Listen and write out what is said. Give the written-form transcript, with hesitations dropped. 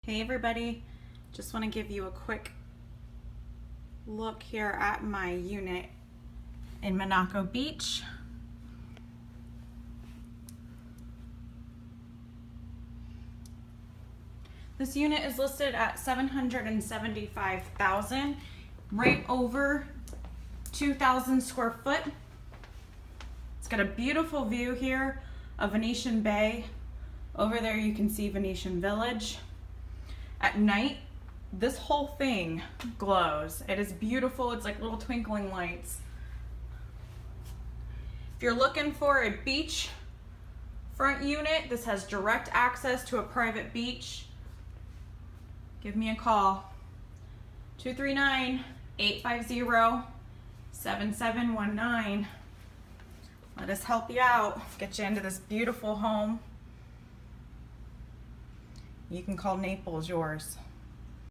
Hey everybody, just want to give you a quick look here at my unit in Monaco Beach. This unit is listed at $775,000, right over 2,000 square foot. It's got a beautiful view here of Venetian Bay. Over there you can see Venetian Village. At night, this whole thing glows. It is beautiful. It's like little twinkling lights. If you're looking for a beach front unit, this has direct access to a private beach. Give me a call. 239-850-7719. Let us help you out. Get you into this beautiful home. You can call Naples yours.